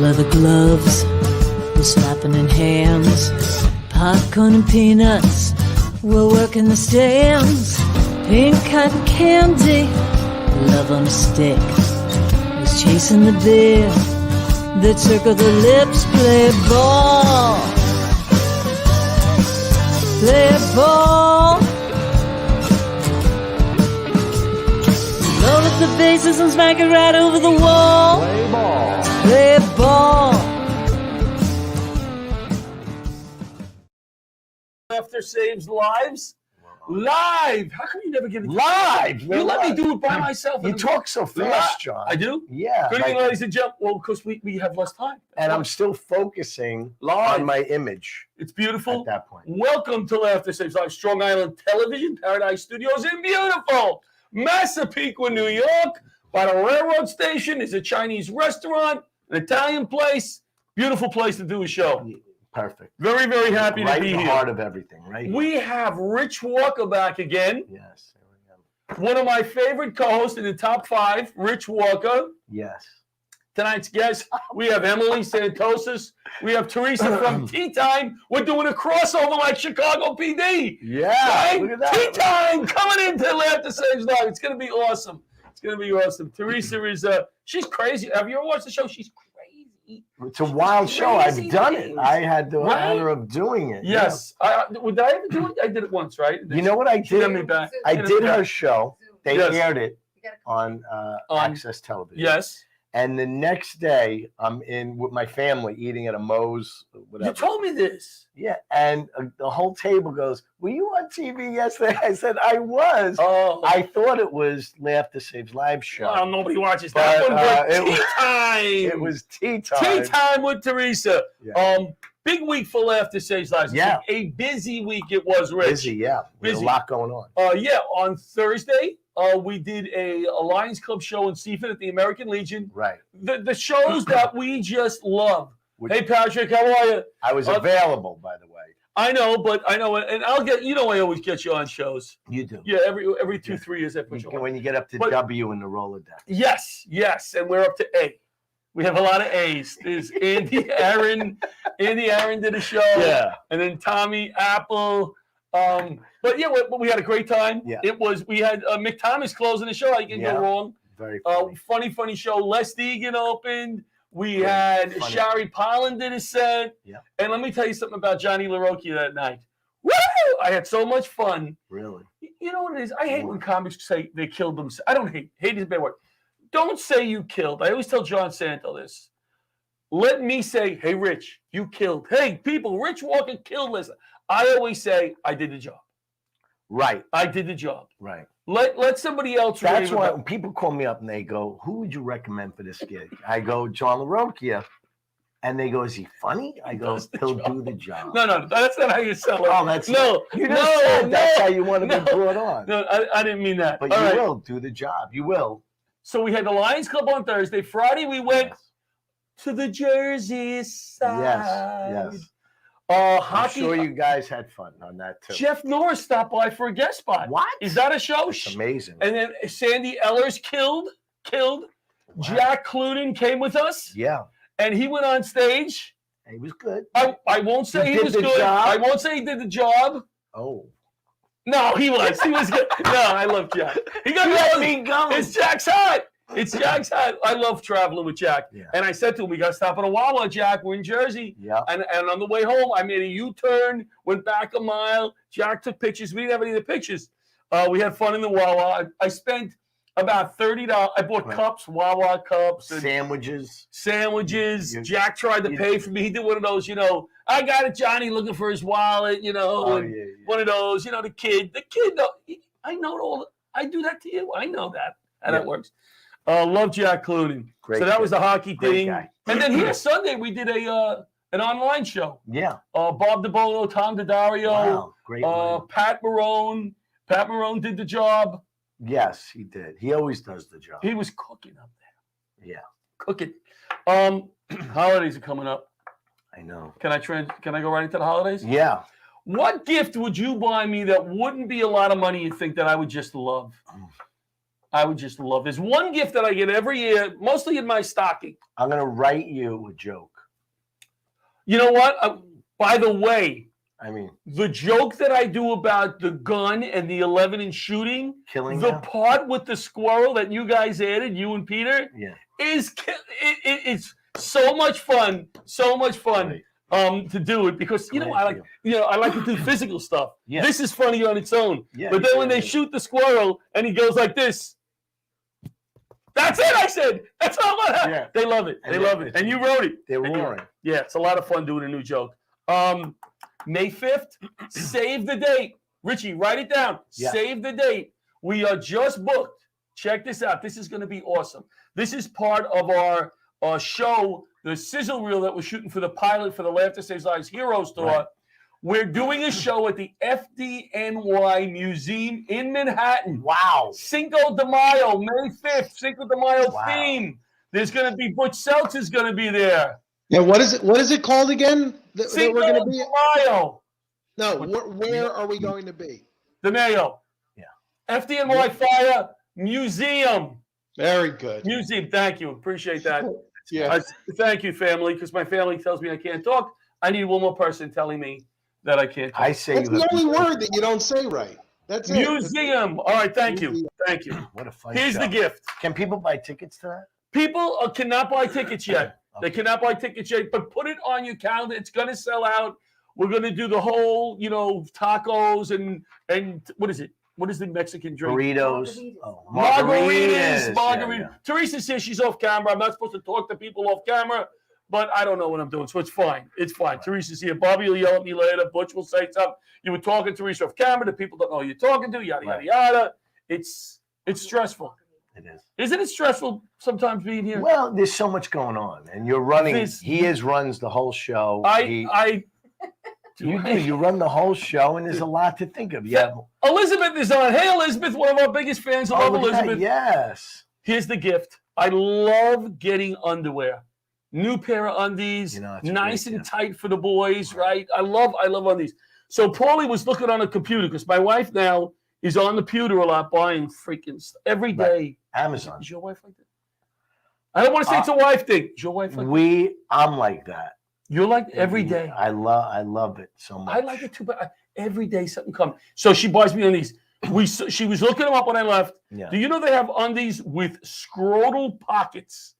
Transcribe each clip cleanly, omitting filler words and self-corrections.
leather gloves were slapping in hands. Popcorn and peanuts were working the stands. Pink cotton candy, love on a stick, was chasing the beer that circled the lips. Play ball, play ball. Load up the bases and smack it right over the wall. Play ball. Play ball. After Saves Lives. Live! How come you never get it? Live! You let me do it by myself. You talk so fast, John. I do? Yeah. Good evening, ladies and gentlemen. Well, because we have less time. And I'm still focusing Live. on my image It's beautiful. at that point. Welcome to Laughter Saves Lives, Strong Island Television, Paradise Studios in beautiful Massapequa, New York. By the railroad station is a Chinese restaurant, an Italian place. Beautiful place to do a show. Perfect. Very, very happy Right to be in the here. heart of everything, right? We have Rich Walker back again. Yes. One of my favorite co-hosts in the top 5, Rich Walker. Yes. Tonight's guest, we have Emily Santosus. We have Theresa from Tea Time. We're doing a crossover like Chicago PD. Yeah. Right? Look at that. Tea Time coming into Laughter Saves Lives. It's going to be awesome. It's going to be awesome. Teresa is, she's crazy. Have you ever watched the show? She's crazy. It's a wild show. Crazy I've done things. it. I had the Right? honor of doing it. Yes. Would I ever do it? I did it once, right? Yeah. You know what I She had me did? back. I She had me did back. her show. They Yes. aired it on Access Television. Yes. And the next day, I'm in with my family eating at a Moe's, whatever. You told me this. Yeah, and the whole table goes, "Were you on TV yesterday?" I said, "I was." Oh. I thought it was Laughter Saves Live show. Well, nobody watches But, that one, but it Tea was- Time. It was tea time. Tea Time with Teresa. Yeah. Big week for Laughter Saves Lives. Yeah. A busy week it was, Rich. Busy, yeah. There's Busy. a lot going on. Yeah, on Thursday, we did a Lions Club show in Seaford at the American Legion. Right. The shows that we just love. Which- Hey, Patrick, how are you? I was available, by the way. I know, and I'll get, I always get you on shows. You do. Yeah, every 2-3 years I put you on. When you get up to But- W in the Rolodex. Yes, and we're up to A. We have a lot of A's. There's Andy Aaron. Andy Aaron did a show. Yeah. And then Tommy Apple. But yeah, we had a great time. Yeah. We had Mick Thomas closing the show. How you can Yeah. go wrong? Very Funny show. Les Deegan opened. We had funny. Shari Pollan did a set. Yeah. And let me tell you something about Johnny Larocchia that night. Woo! I had so much fun. Really? You know what it is? I hate when comics say they killed themselves. I don't hate. Hate is a bad word. Don't say you killed. I always tell John Santo this. Let me say, hey, Rich, you killed. Hey, people, Rich Walker killed Lisa. I always say, I did the job. Right. I did the job. Right. Let somebody else That's rave why about- when people call me up and they go, "Who would you recommend for this gig?" I go, "John Larocchia," and they go, "Is he funny?" I go, does the "He'll job." do the job." No, that's not how you sell it. Oh, that's no. You just said that's how you want to no. be brought on. No, I didn't mean that. But All you right. will do the job. You will. So we had the Lions Club on Thursday. Friday we went to the Jersey side. Yes. I'm I'm sure you guys had fun on that too. Jeff Norris stopped by for a guest spot. What? Is that a show? That's amazing. And then Sandy Ellers killed. Wow. Jack Clunan came with us, Yeah, and he went on stage. he was good. I won't say He he did was the good. job? I won't say he did the job. Oh, No, he was. He was good. No, I love Jack. He got let me go. It's Jack's hat. It's Jack's hat. I love traveling with Jack. Yeah. And I said to him, we got to stop at a Wawa, Jack. We're in Jersey. Yeah. And on the way home, I made a U-turn, went back a mile. Jack took pictures. We didn't have any of the pictures. We had fun in the Wawa. I spent about $30. I bought cups, Wawa cups. And sandwiches. You- Jack tried to pay for me. He did one of those, I got it, Johnny, looking for his wallet, Oh, and yeah. one of those, the kid, I know I do that to you. I know that, how that works. Love Jack Clunan. Great So that was kid. the hockey Great thing. guy. And then here Sunday, we did an online show. Yeah. Bob DeBolo, Tom Daddario, Wow. Great. lineup. Pat Marone. Pat Marone did the job. Yes, he did. He always does the job. He was cooking up there. Yeah, Cooking. Holidays are coming up. I know. Can I go right into the holidays? Yeah. What gift would you buy me that wouldn't be a lot of money you think that I would just love? I would just love. There's one gift that I get every year, mostly in my stocking. I'm gonna write you a joke. You know what? By the way, I mean, the joke that I do about the gun and the 11-inch shooting, killing the them? part with the squirrel that you guys added, you and Peter, Yeah. it's so much fun, Right. to do it because Glad I like to do physical stuff. Yeah. This is funny on its own. Yeah, But then when they yeah. shoot the squirrel and he goes like this, that's it. I said that's all. Yeah. They love it. They love it. And you wrote it. They're And you- roaring. Yeah, it's a lot of fun doing a new joke. May 5th, save the date. Richie, write it down. Yeah. Save the date. We are just booked. Check this out. This is going to be awesome. This is part of our show, the sizzle reel that we're shooting for the pilot for the Laughter Saves Lives Heroes Tour. Right. We're doing a show at the FDNY Museum in Manhattan. Wow. Cinco de Mayo, May 5th, Cinco de Mayo Wow. theme. There's going to be Butch Seltzer's going to be there. Yeah, what is it called again? That Cinco we're going to be. de Mayo. No, where are we going to be? The Mayo. Yeah. FDNY Fire Museum. Very good. Museum. Thank you. Appreciate that. Yeah. Thank you, family, because my family tells me I can't talk. I need one more person telling me that I can't talk. I say That's you the have only word that you don't say right. That's it. Museum. All right. Thank you. Thank you. What a fun Here's show. the gift. Can people buy tickets to that? People cannot buy tickets yet. They Okay. cannot buy tickets yet, but put it on your calendar. It's going to sell out. We're going to do the whole, tacos and what is it? What is the Mexican drink? Burritos. Margaritas. Oh, Margaritas. Yeah, yeah. Teresa says she's off camera. I'm not supposed to talk to people off camera, but I don't know what I'm doing, so it's fine. It's fine. Right. Teresa's here. Bobby will yell at me later. Butch will say something. You were talking to Teresa off camera. The people don't know who you're talking to. Yada Right. yada yada. It's stressful. It is. Isn't it stressful sometimes being here? Well, there's so much going on, and you're running. This- He runs the whole show. You run the whole show, and there's a lot to think of. Yeah. Elizabeth is on. Hey, Elizabeth, one of our biggest fans. I love Elizabeth. Yes. Here's the gift. I love getting underwear. New pair of undies, You know, it's a nice great and gift. tight for the boys, right? I love undies. So Paulie was looking on a computer because my wife now is on the computer a lot buying freaking stuff every day. Amazon. Is your wife like that? I don't want to say it's a wife thing. Is your wife like that? I'm like that. You're like every day. I love it so much. I like it too, but every day something comes. So she buys me undies. She was looking them up when I left. Yeah. Do you know they have undies with scrotal pockets?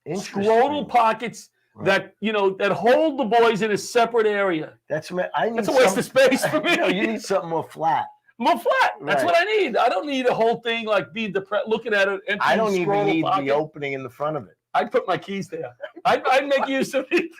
Interesting. Scrotal pockets Right. that hold the boys in a separate area. That's a waste of space for me. No, you need something more flat. More flat. That's Right. what I need. I don't need a whole thing like being depressed, looking at it. Empty I don't even scrotal need pocket. the opening in the front of it. I'd put my keys there. I'd make use of it.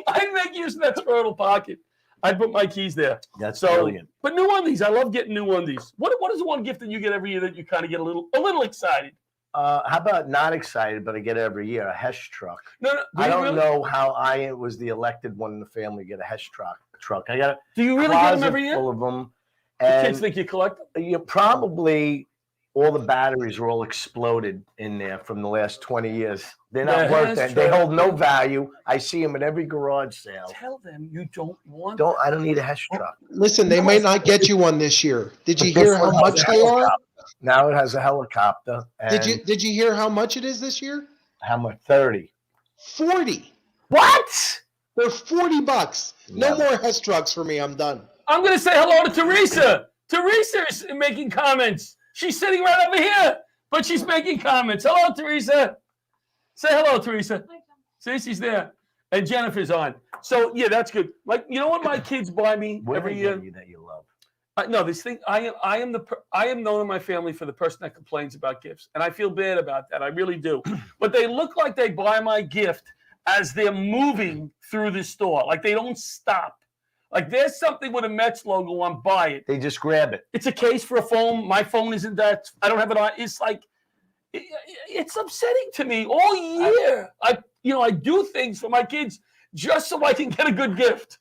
I'd make use of that scrotal pocket. I'd put my keys there. That's So, brilliant. but new undies. I love getting new undies. What is the one gift that you get every year that you kind of get a little excited? How about not excited, but I get it every year, a Hesh truck. No. I don't really? know how I was the elected one in the family to get a Hesh truck. I got Do you a really get them closet every year? full of them. The And kids think you collect them. you probably all the batteries are all exploded in there from the last 20 years. They're not Yeah, worth that's it. They true. hold no value. I see them at every garage sale. Tell them you don't want. I don't need a Hesh truck. Listen, they might not get you one this year. Did you hear how much they are? Now it has a helicopter. And Did you hear how much it is this year? how much? 30. 40. What? They're $40. No Never. more Hess trucks for me. I'm done. I'm going to say hello to Teresa. Teresa is making comments. She's sitting right over here, but she's making comments. Hello, Teresa. Say hello, Teresa. See, she's there. And Jennifer's on. So, yeah, that's good. Like, you know what my kids buy me What every do year? they that you love? No, this thing. I am known in my family for the person that complains about gifts, and I feel bad about that. I really do. But they look like they buy my gift as they're moving through the store. Like they don't stop. Like there's something with a Mets logo on, buy it. They just grab it. It's a case for a phone. My phone isn't that. I don't have it on. It's like it's upsetting to me all year. I do things for my kids just so I can get a good gift.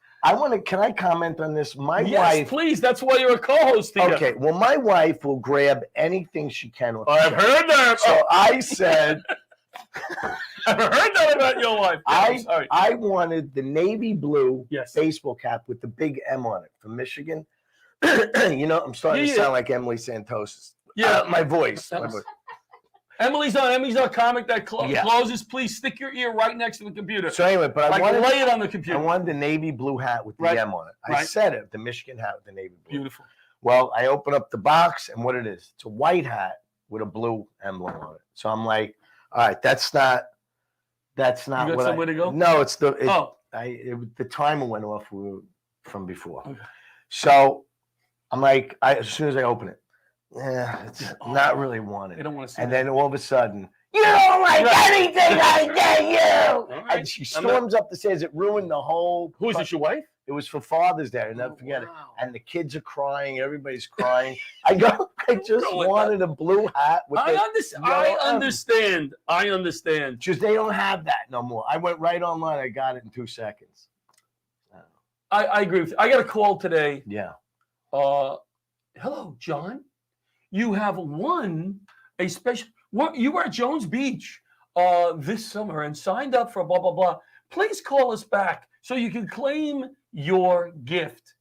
Can I comment on this? My Yes, wife. please. That's why you're a co-host here. Okay, well, my wife will grab anything she can. Off the I've shelf. heard that. So I said, I've heard that about your wife. Sorry. I wanted the navy blue Yes. baseball cap with the big M on it from Michigan. I'm starting to Yeah. sound like Emily Santosus. Yeah. My voice. Emily's on comic that Yeah. closes. Please stick your ear right next to the computer. So anyway, but like lay it on the computer. I wanted the navy blue hat with the Right. M on it. I Right. said it, the Michigan hat with the navy blue. Beautiful. Well, I open up the box and what it is, it's a white hat with a blue emblem on it. So I'm like, all right, that's not You got what somewhere to go? No, it's the The timer went off from before. Okay. So I'm like, as soon as I open it, it's not really wanted. They don't want to see And that. then all of a sudden, you don't like anything I get you. All right. And she storms up the stairs. It ruined the whole. Who is this, your wife? It was for Father's Day. I'll never forget it. Wow. And the kids are crying. Everybody's crying. I just Go with wanted a blue hat. With I yellow understand. I understand. Just they don't have that no more. I went right online. I got it in 2 seconds. I agree with you. I got a call today. Yeah. Hello, John. You have won a special. You were at Jones Beach this summer and signed up for blah, blah, blah. Please call us back so you can claim your gift.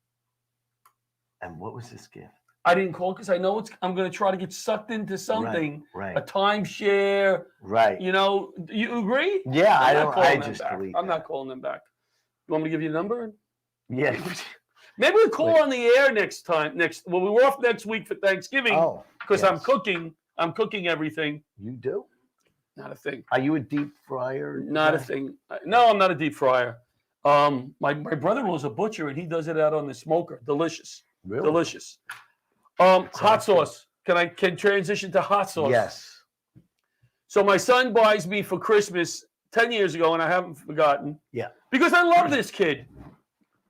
And what was this gift? I didn't call because I know I'm going to try to get sucked into something, Right. a timeshare. Right. You know, you agree? Yeah, I'm I not don't. calling I them just back. delete. I'm not calling them back. You want me to give you a number? Yeah. Maybe we'll call on the air next time. Well, we were off next week for Thanksgiving because I'm yes. cooking. I'm cooking everything. You do? Not a thing. Are you a deep fryer? Not a thing. No, I'm not a deep fryer. My brother-in-law is a butcher and he does it out on the smoker. Delicious. Really? Delicious. Hot sauce. Can transition to hot sauce? Yes. So my son buys me for Christmas 10 years ago, and I haven't forgotten. Yeah. Because I love this kid.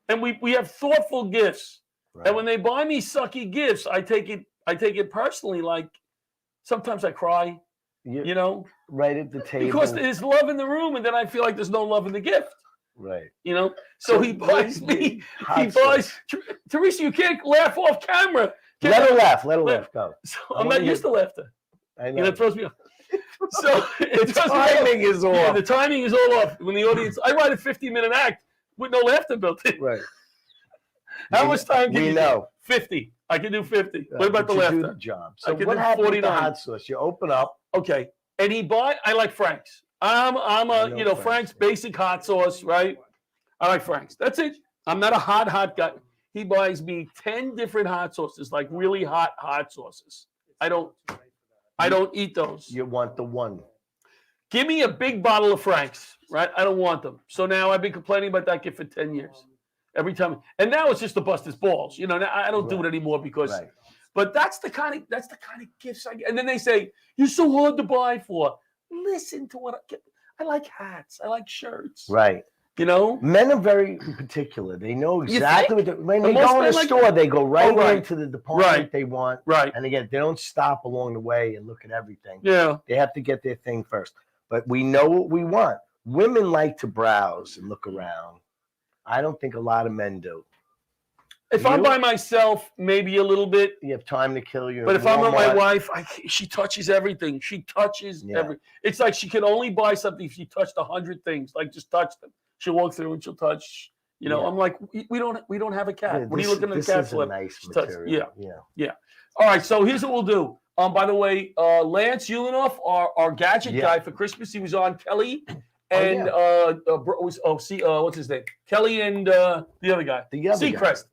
And we have thoughtful gifts. Right. And when they buy me sucky gifts, I take it personally. Like sometimes I cry, you know, right at the table. because there's love in the room, and then I feel like there's no love in the gift. Right. You know, so he buys me. Hot He buys. sauce. Teresa, you can't laugh off camera. Let her laugh. Let her laugh. Go. So I'm not used to laughter. I You know, it throws me off. So The timing is off. Yeah, the timing is all off. When the audience, I write a 50-minute act with no laughter built in. Right. How much time can we you know. do? 50. I can do 50. What about the But you do laughter? the job. I So can what do happened with the 49. hot sauce? You open up. Okay. And I like Frank's. I'm I a, know Frank's Frank's. basic hot sauce, right? I like Frank's. That's it. I'm not a hot guy. He buys me 10 different hot sauces, like really hot sauces. I don't eat those. You want the one. Give me a big bottle of Frank's, right? I don't want them. So now I've been complaining about that gift for 10 years. Every time. And now it's just to bust his balls. You know, now I don't do it anymore because Right. but that's the kind of gifts I get. And then they say, you're so hard to buy for. Listen to what I get. I like hats. I like shirts. Right. You know? Men are very particular. They know You exactly think? when they Most go in men the like- store, they go right right. into the department Right. they want. Right. And again, they don't stop along the way and look at everything. Yeah. They have to get their thing first. But we know what we want. Women like to browse and look around. I don't think a lot of men do. If I'm You? by myself, maybe a little bit. You have time to kill. You're But in if I'm with my Walmart. wife, she touches everything. She touches everything. It's like she can only buy something if she touched 100 things. Like just touch them. She'll walk through and she'll touch. You know, Yeah. I'm like, we don't have a cat. Yeah, What are you looking at the this cat is a for? nice She touched- material. Yeah. All right, so here's what we'll do. By the way, Lance Ulinoff, our gadget guy for Christmas, he was on Kelly and what's his name? Kelly and the other guy, The other Seacrest.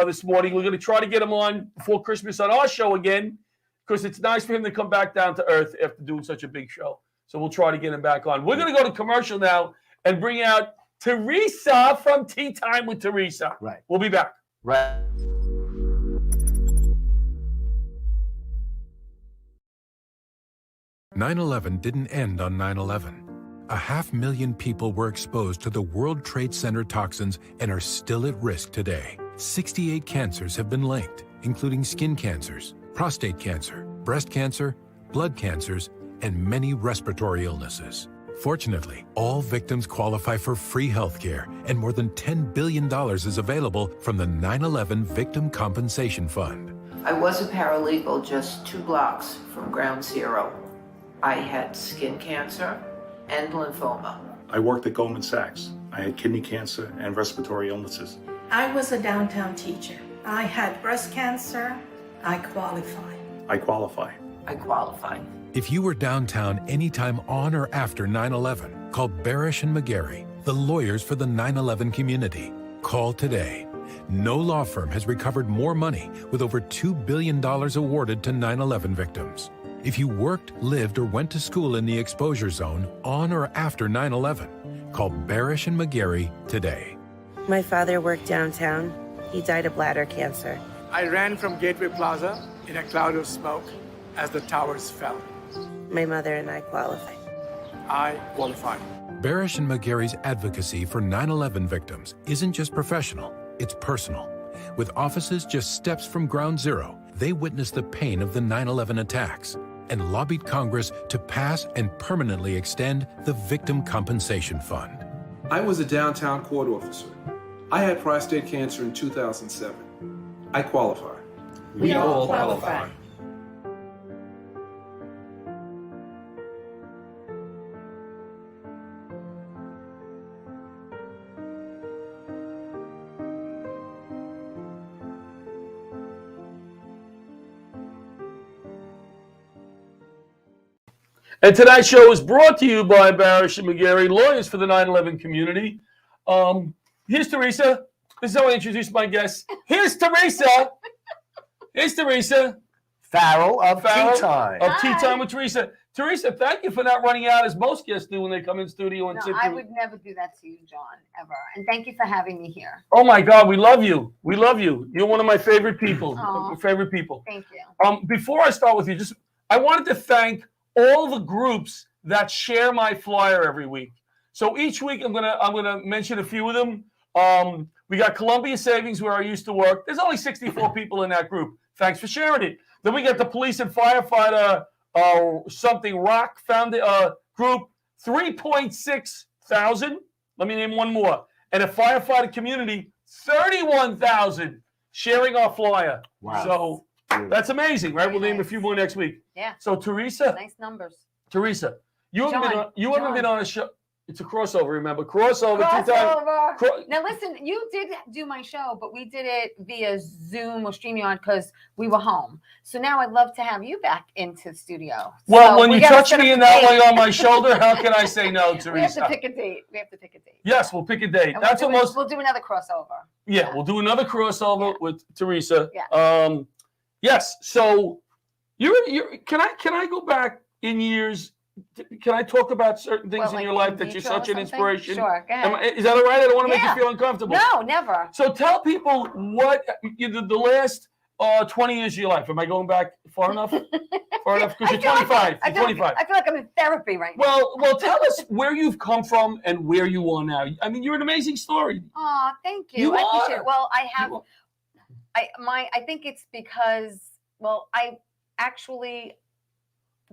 This morning, we're going to try to get him on before Christmas on our show again because it's nice for him to come back down to earth after doing such a big show. So we'll try to get him back on. We're going to go to commercial now and bring out Theresa from Tea Time with Theresa. Right. We'll be back. Right. "9/11 didn't end on 9/11. 500,000 people were exposed to the World Trade Center toxins and are still at risk today. 68 cancers have been linked, including skin cancers, prostate cancer, breast cancer, blood cancers, and many respiratory illnesses. Fortunately, all victims qualify for free health care, and more than $10 billion is available from the 9/11 Victim Compensation Fund. I was a paralegal just 2 blocks from Ground Zero. I had skin cancer and lymphoma. I worked at Goldman Sachs. I had kidney cancer and respiratory illnesses. I was a downtown teacher. I had breast cancer. I qualified. I qualify. I qualify. If you were downtown anytime on or after 9/11, call Barish and McGarry, the lawyers for the 9/11 community. Call today. No law firm has recovered more money with over $2 billion awarded to 9/11 victims. If you worked, lived, or went to school in the exposure zone on or after 9/11, call Barish and McGarry today. My father worked downtown. He died of bladder cancer. I ran from Gateway Plaza in a cloud of smoke as the towers fell. My mother and I qualify. I qualify. Barish and McGarry's advocacy for 9/11 victims isn't just professional, it's personal. With offices just steps from ground zero, they witnessed the pain of the 9/11 attacks and lobbied Congress to pass and permanently extend the Victim Compensation Fund. I was a downtown court officer. I had prostate cancer in 2007. I qualify. We all qualify. And tonight's show is brought to you by Barish and McGarry, lawyers for the 9/11 community. Here's Theresa. This is how I introduce my guests. Here's Theresa. Here's Theresa Farrell of Tea Time. Of Tea Time with Theresa. Theresa, thank you for not running out as most guests do when they come in studio and No, sit I through. would never do that to you, John, ever. And thank you for having me here. Oh my God, we love you. We love you. You're one of my favorite people. Aw. Favorite people. Thank you. Before I start with you, I wanted to thank all the groups that share my flyer every week. So each week I'm gonna mention a few of them. We got Columbia Savings, where I used to work. There's only 64 people in that group. Thanks for sharing it. Then we got the Police and Firefighter something rock founded group, 3.6 thousand. Let me name one more. And a firefighter community, 31,000 sharing our flyer. Wow. So that's amazing, right? Very We'll name a nice. few more next week. Yeah. So Theresa, Nice numbers. Theresa, you haven't John. been on a show. It's a crossover, remember? Crossover. 2 times. Crossover. Now listen, you did do my show, but we did it via Zoom or StreamYard because we were home. So now I'd love to have you back into the studio. Well, So when we you gotta touch set me up in a that date. way on my shoulder, how can I say no, Teresa? We have to pick a date. We have to pick a date. Yes, we'll pick a date. And That's we'll do another crossover. Yeah, we'll do another crossover with Teresa. Yeah. Yes. So you're can I go back in years? Can I talk about certain things in like your life in that you're vitro or such an something? inspiration? Sure, go ahead. Is that all right? I don't want to make Yeah. you feel uncomfortable. No, never. So tell people what the last 20 years of your life. Am I going back far enough? Far enough? Because you're 25. You're 25. I feel like I'm in therapy right now. Well, tell us where you've come from and where you are now. I mean, you're an amazing story. Oh, thank you. You I appreciate are. it. Well, I have. You I think it's because I actually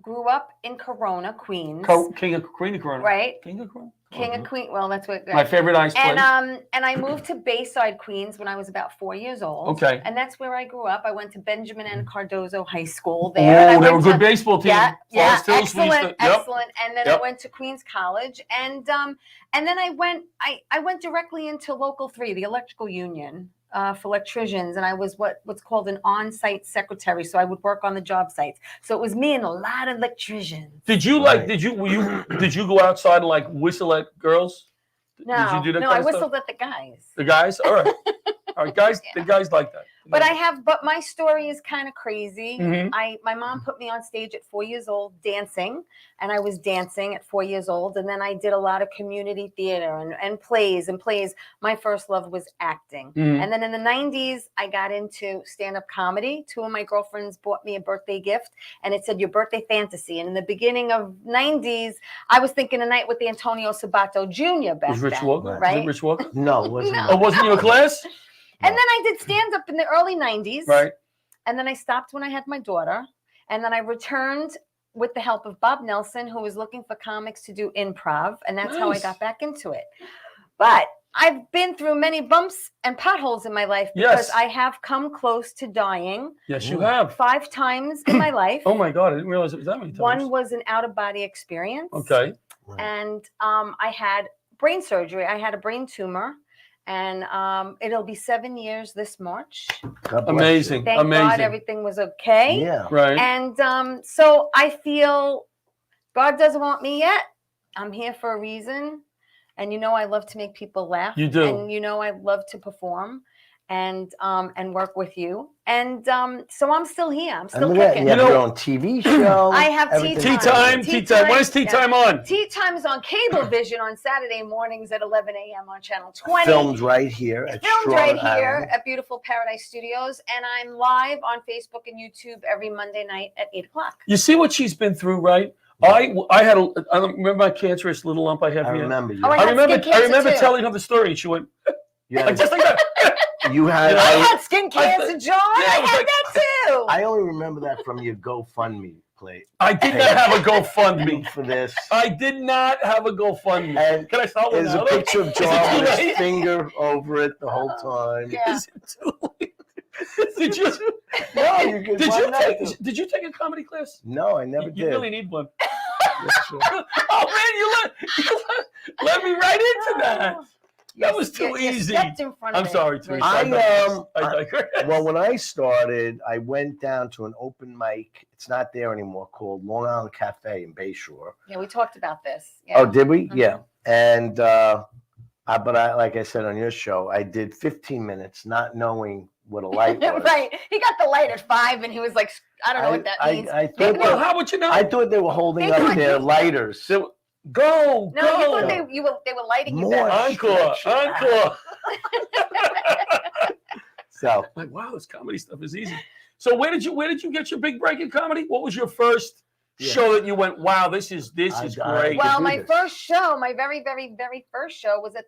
grew up in Corona, Queens. King of Queen of Corona. Right. King of Corona. King of Queen. Well, that's what. My favorite ice place. And I moved to Bayside, Queens when I was about 4 years old. Okay. And that's where I grew up. I went to Benjamin N. Cardozo High School there. Oh, And I they were went good to- baseball team. Yeah, Forest Hills, we used excellent, to- yep. excellent. And then Yep. I went to Queens College, and then I went directly into Local 3, the electrical union. For electricians, and I was what's called an on-site secretary. So I would work on the job sites. So it was me and a lot of electricians. Did you did you go outside and like whistle at girls? No, Did you do that no, kind I of stuff? whistled at the guys. The guys? All right. All right, guys, the guys like that. But my story is kind of crazy. Mhm. My mom put me on stage at 4 years old dancing, and I was dancing at 4 years old. And then I did a lot of community theater and plays. My first love was acting. Mhm. And then in the 90s, I got into stand-up comedy. Two of my girlfriends bought me a birthday gift, and it said, "Your birthday fantasy." And in the beginning of 90s, I was thinking a night with Antonio Sabato Jr. back Was Rich then, Walker? right? Was it Rich Walker? No, it wasn't. Oh, wasn't you in class? And then I did stand up in the early 90s. Right. And then I stopped when I had my daughter. And then I returned with the help of Bob Nelson, who was looking for comics to do improv. And that's how I Nice. got back into it. But I've been through many bumps and potholes in my life because Yes. I have come close to dying Yes, you have. 5 times in my life. Oh my God, I didn't realize it was that many times. One was an out-of-body experience. Okay. And I had brain surgery. I had a brain tumor. And it'll be 7 years this March. God bless Amazing. you. Thank God everything was okay. Yeah. Right. And so I feel God doesn't want me yet. I'm here for a reason. And I love to make people laugh. You do. And I love to perform and work with you. And so I'm still here. I'm still kicking. You have your own TV show. I have everything. Tea time. When is tea time on? Tea time is on Cablevision on Saturday mornings at 11 a.m. on Channel 20. Filmed right here. Filmed right here at beautiful Paradise Studios. And I'm live on Facebook and YouTube every Monday night at 8 o'clock. You see what she's been through, right? I don't remember my cancerous little lump I have here. I remember you. Oh, I remember too. telling her the story, and she went, Yeah. just like that. You had. I had skin cancer, John. I had that too. I only remember that from your GoFundMe plate. I did not have a GoFundMe for this. I did not have a GoFundMe. And can I start with there's a picture of John with his finger over it the whole time. Yeah. Is it too late? Did you? No, you can. Did you take a comedy class? No, I never You did. really need one. Oh man, you let me right into that. That was too easy. I'm sorry, Theresa. Well, when I started, I went down to an open mic. It's not there anymore. Called Long Island Cafe in Bayshore. Yeah, we talked about this. Yeah. Oh, did we? Mm-hmm. Yeah. And but I, like I said on your show, I did 15 minutes, not knowing what a light was. Right. He got the light at 5, and he was like, I don't know what that means. I thought how would you know? I thought they were holding up their lighters. Go. No, you thought they were lighting you More back. Encore. So, like, wow, this comedy stuff is easy. So where did you get your big break in comedy? What was your first show that you went, wow, this is great? Well, my first show, my very, very, very first show was at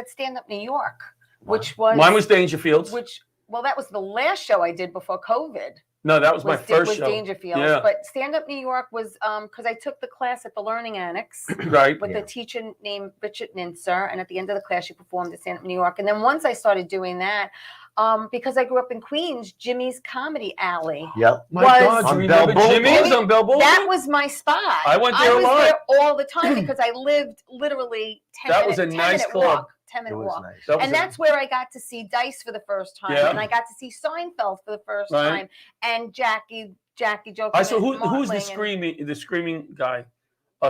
Stand Up New York, which was mine was Dangerfields. Well, that was the last show I did before COVID. No, that was my first show. Dangerfields. Yeah. But Stand Up New York was because I took the class at the Learning Annex right. with a teacher named Richard Nintzer. And at the end of the class, you performed at Stand Up New York. And then once I started doing that, because I grew up in Queens, Jimmy's Comedy Alley. Yep. My God, you remember Jimmy's on Bell Boulevard? That was my spot. I went there a lot. there all the time because I lived literally 10 minute walk. 10-minute walk. Nice. And that's where I got to see Dice for the first time. Yeah. And I got to see Seinfeld for the first time. And Jackie Joker. I saw who's the screaming guy?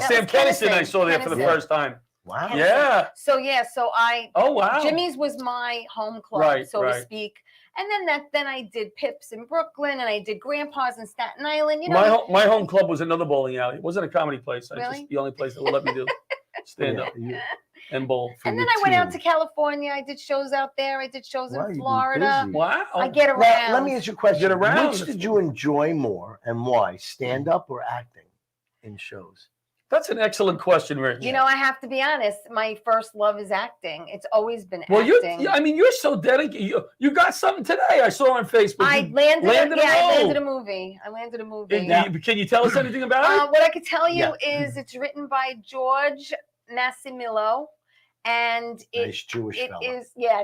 Sam Kennison I saw there for the first time. Wow. Yeah. So I wow. Jimmy's was my home club, so to speak. And then I did Pips in Brooklyn, and I did Grandpa's in Staten Island. You know, my home club was another bowling alley. It wasn't a comedy place. Really? The only place that would let me do stand up and bowl. And then I went out to California. I did shows out there. I did shows in Florida. Wow. I get around. Now, let me ask you a question. Get around. Which did you enjoy more and why? Stand up or acting in shows? That's an excellent question, Rich. You know, I have to be honest. My first love is acting. It's always been acting. Well, you're so dedicated. You got something today. I saw on Facebook. I landed a movie. Can you tell us anything about it? What I could tell you is it's written by George Massimillo. And nice Jewish fellow.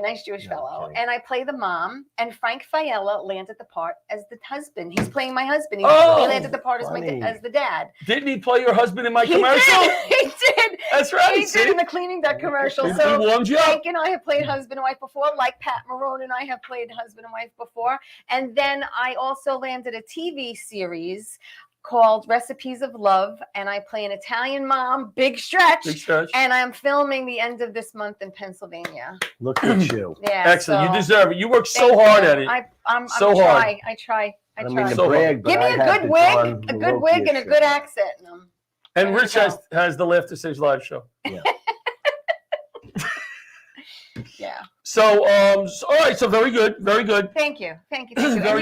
Nice Jewish fellow. Okay. And I play the mom, and Frank Fiella landed the part as the husband. He's playing my husband. He landed the part as the dad. Didn't he play your husband in my commercial? He did. That's right. He did in the cleaning duck commercial. So Frank and I have played husband and wife before, like Pat Marone and I have played husband and wife before. And then I also landed a TV series called Recipes of Love, and I play an Italian mom, big stretch, and I'm filming the end of this month in Pennsylvania. Look at you. Yeah, excellent. You deserve it. You work so hard at it. I try. I mean, to brag, but give me a good wig and a good accent. And Rich has the Laughter Saves Lives show. Yeah. Yeah. So, all right. So, very good. Very good. Thank you. Very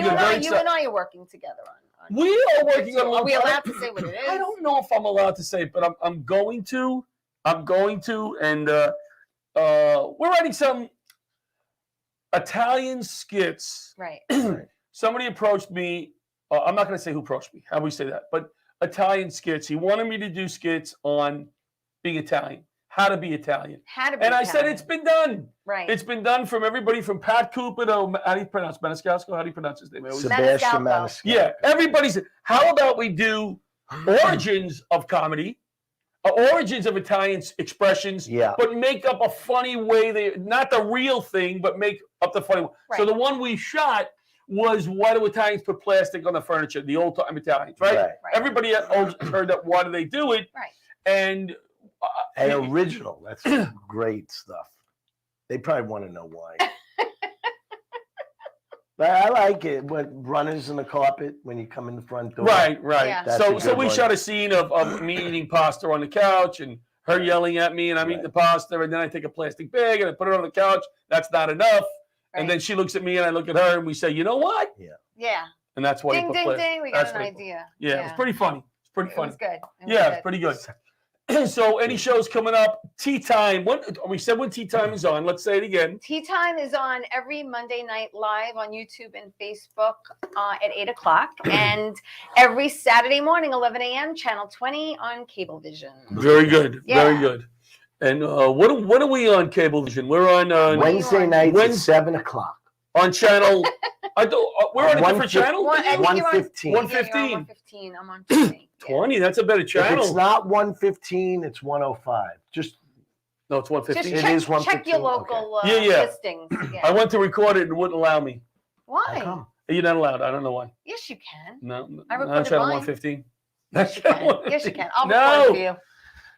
good. You and I are working together on. We are working on. Are we allowed to say what it is? I don't know if I'm allowed to say it, but I'm going to. And we're writing some Italian skits. Right. Somebody approached me. I'm not going to say who approached me. How do we say that? But Italian skits. He wanted me to do skits on being Italian. How to be Italian. And I said, it's been done. Right. It's been done from everybody from Pat Cooper to, how do you pronounce Maniscalco? How do you pronounce his name? Sebastian Maniscalco. Yeah. Everybody's, how about we do origins of comedy origins of Italian expressions, Yeah. but make up a funny way. Not the real thing, but make up the funny one. Right. So the one we shot was, why do Italians put plastic on the furniture? The old time Italians, right? Right. Everybody always heard that. Why do they do it? Right. And original. That's great stuff. They probably want to know why. But I like it. What runners in the carpet when you come in the front door. Right. Yeah. So we shot a scene of me eating pasta on the couch and her yelling at me, and I'm eating the pasta, and then I take a plastic bag and I put it on the couch. That's not enough. And then she looks at me and I look at her and we say, you know what? Yeah. And that's why Ding, you put ding, plastic. ding. We got an idea. Yeah, it was pretty funny. It's pretty It funny. was good. It's pretty good. So any shows coming up? Tea Time. We said when Tea Time is on. Let's say it again. Tea Time is on every Monday night live on YouTube and Facebook at 8 o'clock. And every Saturday morning, 11 a.m., Channel 20 on Cablevision. Very good. Yeah. Very good. And what are we on Cablevision? We're on Wednesday nights at 7 o'clock. On channel. We're on a different channel. 115. 115. 115. I'm on 20. 20. That's a better channel. If it's not 115, it's 105. No, it's 115. Just It is check your 115? local Yeah. listings. Yeah. I went to record it and it wouldn't allow me. Why? You're not allowed. I don't know why. Yes, you can. No, I not recorded channel mine. 115. Yes, you can. Yes, you can. I'll No. record for you.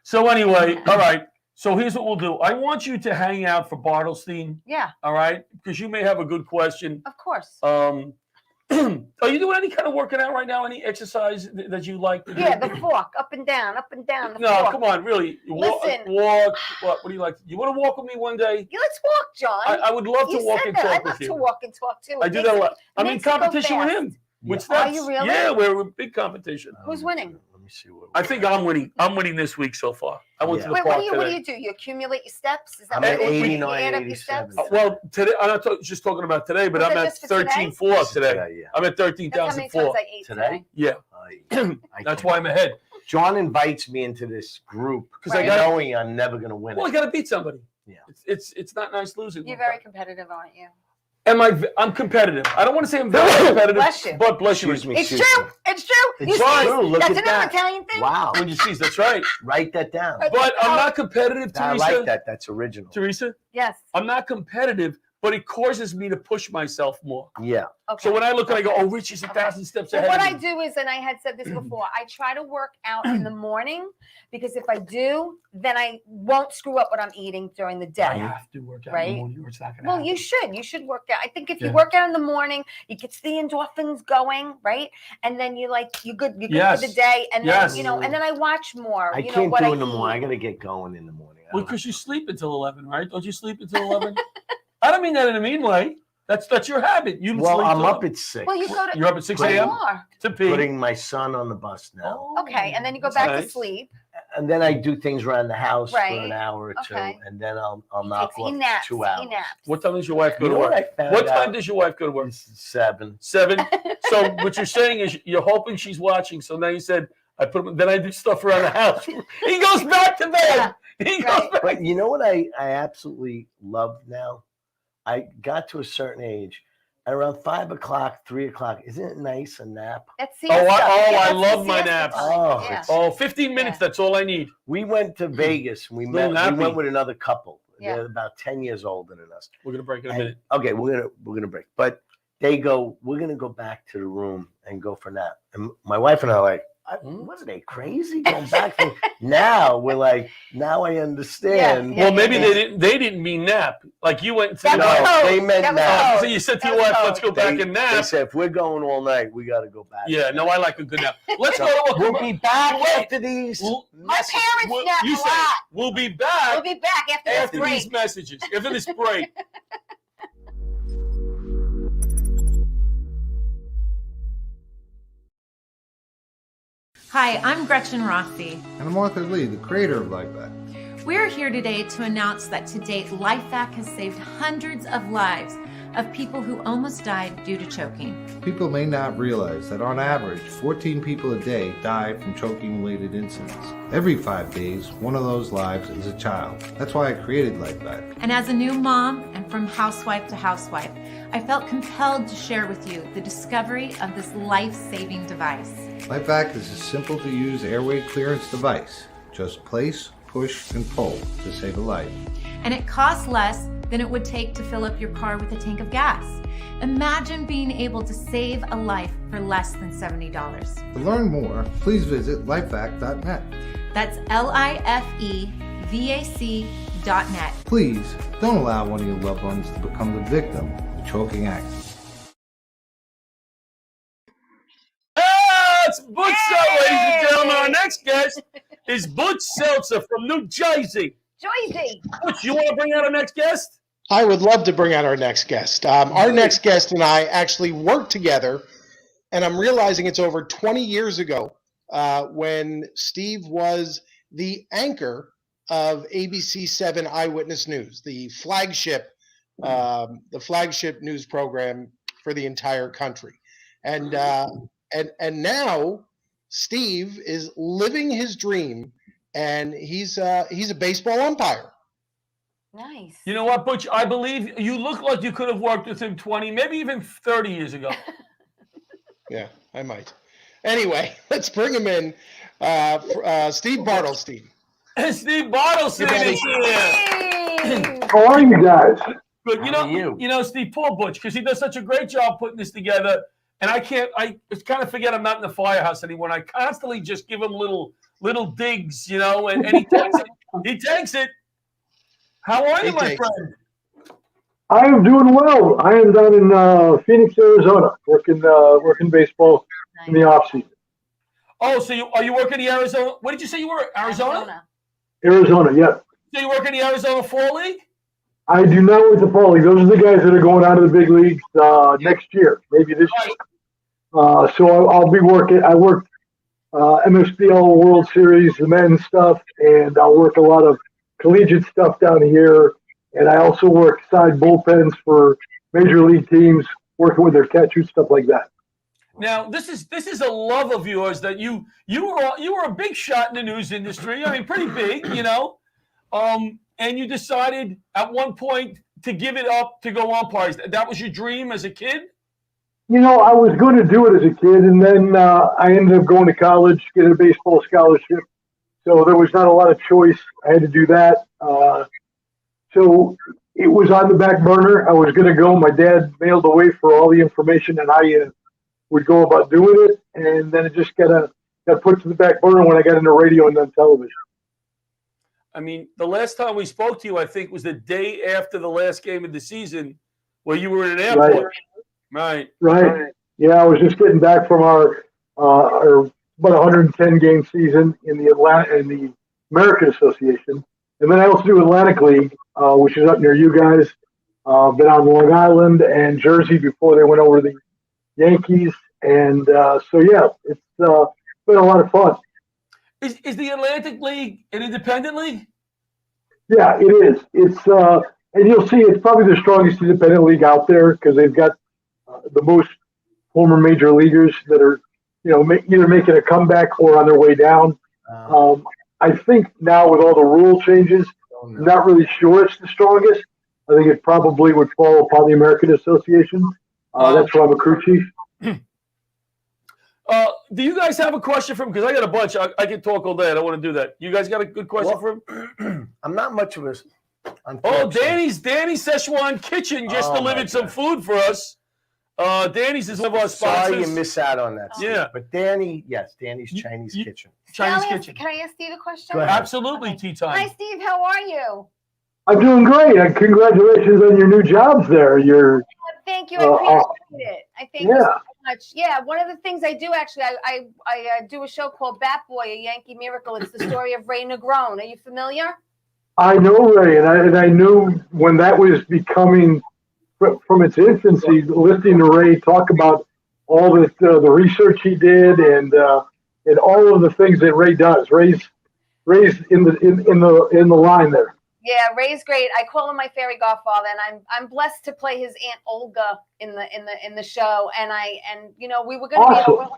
So anyway, all right. So here's what we'll do. I want you to hang out for Bartelstein. Yeah. All right, because you may have a good question. Of course. Are you doing any kind of working out right now? Any exercise that you like to do? Yeah, the fork, up and down, up and down. The No, fork. come on, really. Listen. Walk. What do you like? You want to walk with me one day? Yeah, let's walk, John. I would love to You walk said and that. talk I'd with love you. to walk and talk too. I do that a lot. I'm in makes it go competition with fast. him. Which Are you really? Yeah, we're a big competition. Who's winning? Let me see what. I think I'm winning. I'm winning this week so far. I went to the Wait, park what do today. you do? You accumulate your steps? Is that I'm what at you do? You 89, add up your 87. steps? Well, today I'm not just talking about today, but Was I'm that at just for today? 13.4 today. Yeah. I'm at That's how many times 13,004. I ate Today? Yeah, that's why I'm ahead. John invites me into this group because Right. knowing I'm never going to win Well, I it. got to beat somebody. Yeah. It's not nice losing. You're very competitive, aren't you? I'm competitive. I don't want to say I'm very competitive, Bless you. but bless you. Excuse me. It's excuse true. me. It's true. It's You see, true. Look that's at another that. Italian thing. Wow. When you see, that's right. Write that down. But I'm not competitive, I Teresa. like that. That's original. Teresa, Yes. I'm not competitive, but it causes me to push myself more. Yeah. Okay. So when I look and I go, oh, Richie's 1,000 steps Well, ahead what of I me. do is, and I had said this before, I try to work out in the morning because if I do, then I won't screw up what I'm eating during the I day. have to work out in Right? the morning or it's not going to Well, happen. you should. You should work out. I think if you Yeah. work out in the morning, it gets the endorphins going, right? And then you're good for the Yes. day. And Yes. then, and then I watch more. I you know, can't what do I it in the morning. I eat. got to get going in the morning. Well, because you sleep until 11, right? Don't you sleep until 11? I don't mean that in a mean way. That's your habit. You Well, sleep I'm till- up at 6. Well, you go to. You're up at 6 Well, you a.m. are. to pee. Putting my son on the bus now. Oh, Okay, and then you go that's back to nice. sleep. And then I do things around the house for Right. an hour or two. Okay. And then I'll He knock takes- he off naps. 2 He hours. naps. What time does your wife go You to know work? what I found What time out? does your wife go to work? 7. 7. So what you're saying is you're hoping she's watching. So now you said then I do stuff around the house. He goes back to bed. He goes Right. back. But you know what I absolutely love now? I got to a certain age. At around 5 o'clock, 3 o'clock, isn't it nice a nap? That's Oh, siesta. I that's the love my siesta naps. time. Oh, Yeah. it's- Oh, 15 minutes. Yeah. That's all I need. We went to Vegas. We Little met. We nappy. went with another couple. Yeah. They're about 10 years older than us. We're going to break in a And- minute. okay, we're gonna break. But they go, we're gonna go back to the room and go for a nap. And my wife and I are like, what are they crazy going back? Now we're like, now I understand. Yeah, Well, maybe they didn't mean nap. Like you went to That the was No, code. they meant That was nap. code. So you said to That your was wife, code. let's go back and They nap. said, if we're going all night, we got to go back. Yeah, no, I like a good nap. Let's So go. we'll be back Wait. after these. My parents nap You a say lot. we'll be back We'll be back after after this these break. messages. After this break. Hi, I'm Gretchen Rossi. And I'm Arthur Lee, the creator of LifeVac. We're here today to announce that to date, LifeVac has saved hundreds of lives of people who almost died due to choking. People may not realize that on average, 14 people a day die from choking-related incidents. Every 5 days, one of those lives is a child. That's why I created LifeVac. And as a new mom and from housewife to housewife, I felt compelled to share with you the discovery of this life-saving device. LifeVac is a simple-to-use airway clearance device. Just place, push, and pull to save a life. And it costs less than it would take to fill up your car with a tank of gas. Imagine being able to save a life for less than $70. To learn more, please visit lifevac.net. That's LIFEVAC.net. Please don't allow one of your loved ones to become the victim of a choking accident. It's Butch Seltzer, ladies and gentlemen. Our next guest is Butch Seltzer from New Jersey. Jersey. Butch, you want to bring out our next guest? I would love to bring out our next guest. Our next guest and I actually worked together, and I'm realizing it's over 20 years ago when Steve was the anchor of ABC 7 Eyewitness News, the flagship news program for the entire country. And now Steve is living his dream, and he's a baseball umpire. Nice. You know what, Butch? I believe you look like you could have worked with him 20, maybe even 30 years ago. Yeah, I might. Anyway, let's bring him in. Steve Bartelstein. Steve Bartelstein is here. How are you guys? Good. You know, Steve, poor Butch, because he does such a great job putting this together. And I just kind of forget I'm not in the firehouse anymore. And I constantly just give him little digs, you know, and he takes it. He takes it. How are you, my friend? I am doing well. I am down in Phoenix, Arizona, working baseball in the off season. Oh, so are you working the Arizona? What did you say you were? Arizona? Arizona, yeah. So you work in the Arizona Fall League? I do not with the Fall League. Those are the guys that are going out of the big leagues next year, maybe this year. So I'll be working. I work MSBL World Series, the men's stuff, and I'll work a lot of collegiate stuff down here. And I also work side bullpens for major league teams, working with their catchers, stuff like that. Now, this is a love of yours that you were a big shot in the news industry. I mean, pretty big, you know. And you decided at one point to give it up to go umpires. That was your dream as a kid? You know, I was going to do it as a kid, and then I ended up going to college, getting a baseball scholarship. So there was not a lot of choice. I had to do that. So it was on the back burner. I was going to go. My dad mailed away for all the information, and I would go about doing it. And then it just got put to the back burner when I got into radio and then television. I mean, the last time we spoke to you, I think, was the day after the last game of the season where you were in an airport. Right. Yeah, I was just getting back from our about 110 game season in the American Association, and then I also do Atlantic League, which is up near you guys. Been on Long Island and Jersey before they went over to the Yankees, and so yeah, it's been a lot of fun. Is the Atlantic League an independent league? Yeah, it is. It's and you'll see it's probably the strongest independent league out there because they've got the most former major leaguers that are, you know, either making a comeback or on their way down. I think now with all the rule changes, I'm not really sure it's the strongest. I think it probably would fall upon the American Association. That's where I'm a crew chief. Do you guys have a question for him? Because I got a bunch. I can talk all day. I don't want to do that. You guys got a good question for him? I'm not much of a. Oh, Danny's Szechuan Kitchen just delivered some food for us. Danny's is one of our sponsors. Sorry you miss out on that. Steve. Yeah. But Danny's Chinese Kitchen. Chinese Kitchen. Can I ask Steve a question? Go ahead. Absolutely, tea time. Hi, Steve. How are you? I'm doing great. And congratulations on your new jobs there. Thank you. I appreciate it. I thank you so much. Yeah, one of the things I do actually, I do a show called Bat Boy, a Yankee Miracle. It's the story of Ray Negron. Are you familiar? I know Ray, and I knew when that was becoming from its infancy, listening to Ray talk about all the research he did and all of the things that Ray does. Ray's in the line there. Yeah, Ray's great. I call him my fairy godfather, and I'm blessed to play his Aunt Olga in the show. And you know, we were going to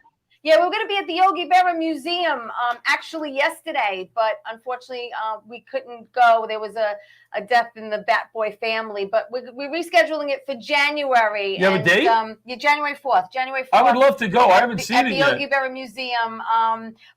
be Yeah, we were going to be at the Yogi Berra Museum actually yesterday, but unfortunately we couldn't go. There was a death in the Bat Boy family, but we're rescheduling it for January. You have a date? Yeah, January 4th. I would love to go. I haven't seen it yet. At the Yogi Berra Museum.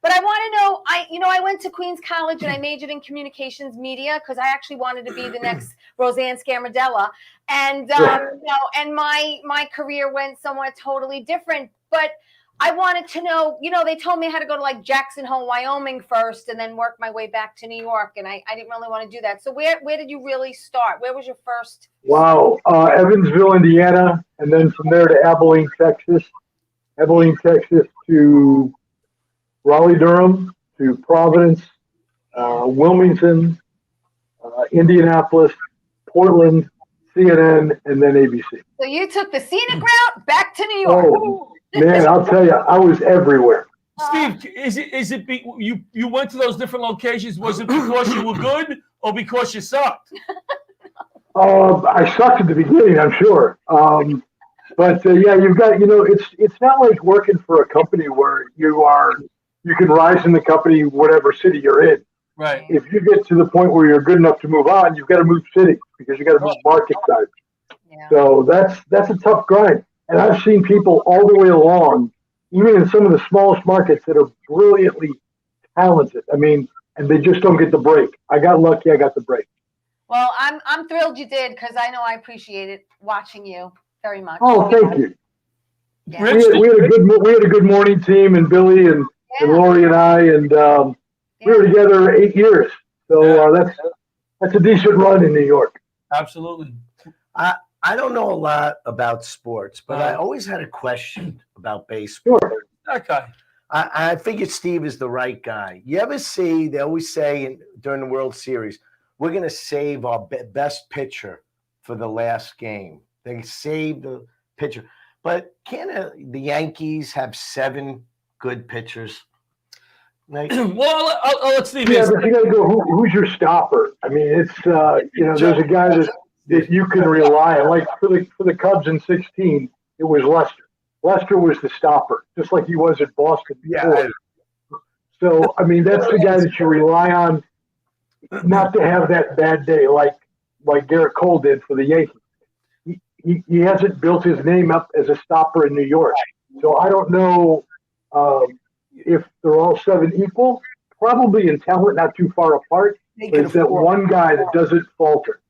But I want to know, I went to Queens College and I majored in communications media because I actually wanted to be the next Roseanne Scaramella. And, and my career went somewhere totally different. But I wanted to know, they told me I had to go to like Jackson Hole, Wyoming first and then work my way back to New York. And I didn't really want to do that. So where did you really start? Where was your first? Wow. Evansville, Indiana. And then from there to Abilene, Texas. Abilene, Texas to Raleigh, Durham, to Providence, Wilmington, Indianapolis, Portland, CNN, and then ABC. So you took the scenic route back to New York. Oh, man, I'll tell you, I was everywhere. Steve, is it you went to those different locations? Was it because you were good or because you sucked? I sucked at the beginning, I'm sure. But yeah, you've got, it's not like working for a company where you can rise in the company, whatever city you're in. Right. If you get to the point where you're good enough to move on, you've got to move city because you got to move market size. Yeah. So that's a tough grind. And I've seen people all the way along, even in some of the smallest markets that are brilliantly talented. I mean, and they just don't get the break. I got lucky. I got the break. Well, I'm thrilled you did because I know I appreciated watching you very much. Oh, thank you. Yeah. We had a good morning team, and Billy and Lori and I, and we were together 8 years. So that's a decent run in New York. Absolutely. I don't know a lot about sports, but I always had a question about baseball. Sure. That guy. I figured Steve is the right guy. You ever see, they always say during the World Series, we're going to save our best pitcher for the last game. They save the pitcher. But can the Yankees have 7 good pitchers? Like, well, I'll let Steve answer. But you got to go, who's your stopper? I mean, it's, there's a guy that you can rely on. Like for the Cubs in 2016, it was Lester. Lester was the stopper, just like he was at Boston before. Yeah. So, I mean, that's the guy that you rely on not to have that bad day like Garrett Cole did for the Yankees. He hasn't built his name up as a stopper in New York. So I don't know if they're all 7 equal. Probably in talent, not too far apart. But it's that one guy that doesn't falter.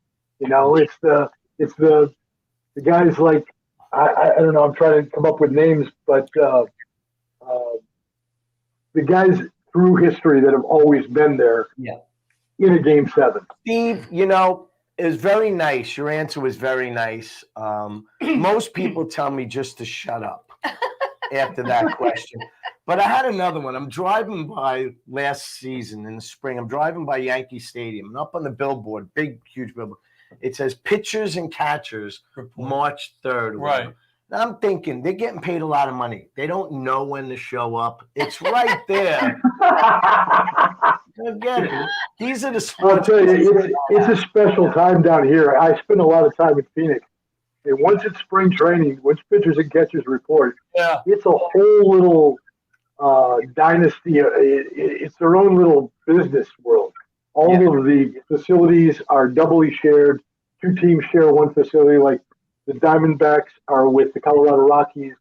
It's the guys like I don't know. I'm trying to come up with names, but the guys through history that have always been there. Yeah. In a game 7. Steve, it was very nice. Your answer was very nice. Most people tell me just to shut up after that question. But I had another one. I'm driving by last season in the spring. I'm driving by Yankee Stadium, and up on the billboard, big, huge billboard, it says pitchers and catchers March 3rd. Right. Now I'm thinking they're getting paid a lot of money. They don't know when to show up. It's right there. Get it. These are the sports. I'll tell you, it's a special time down here. I spend a lot of time in Phoenix. And once it's spring training, once pitchers and catchers report, it's a whole little dynasty. It's their own little business world. All of the facilities are doubly shared. 2 teams share one facility. Like the Diamondbacks are with the Colorado Rockies.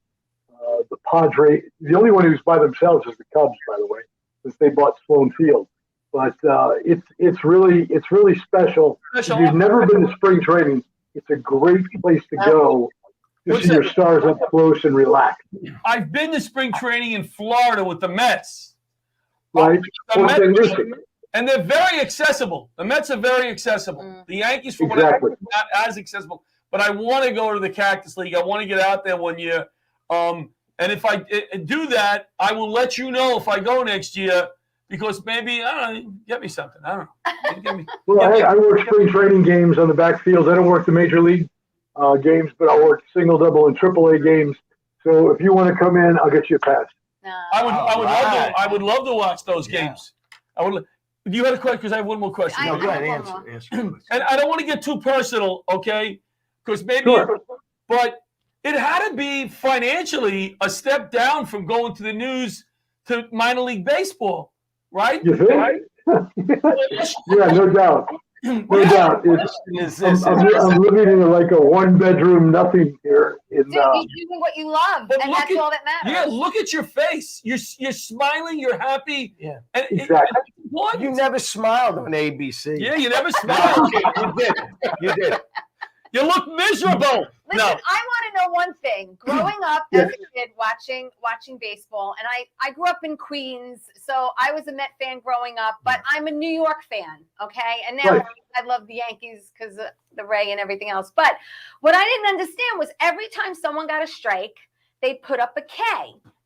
The Padres. The only one who's by themselves is the Cubs, by the way, since they bought Sloan Field. But it's really special. If you've never been to spring training, it's a great place to go to see your stars up close and relax. I've been to spring training in Florida with the Mets. Right. And they're very accessible. The Mets are very accessible. The Yankees, for whatever, not as accessible. But I want to go to the Cactus League. I want to get out there one year. And if I do that, I will let you know if I go next year. Because maybe, I don't know, get me something. I don't know. I work spring training games on the backfield. I don't work the major league games, but I work single, double, and AAA games. So if you want to come in, I'll get you a pass. I would love to watch those games. You had a question? Because I have one more question. No, go ahead. Answer. And I don't want to get too personal, okay? Because maybe, but It had to be financially a step down from going to the news to minor league baseball, right? You think? Right? Yeah, no doubt. No doubt. I'm living in like a 1-bedroom nothing here. Dude, you're doing what you love, and that's all that matters. Yeah, look at your face. You're smiling. You're happy. Yeah, exactly. You never smiled on ABC. Yeah, you never smiled. You did. You did. You look miserable. Listen, I want to know one thing. Growing up as a kid, watching baseball, and I grew up in Queens, so I was a Met fan growing up, but I'm a New York fan, okay? And now I love the Yankees because of the Ray and everything else. But what I didn't understand was every time someone got a strike, they'd put up a K.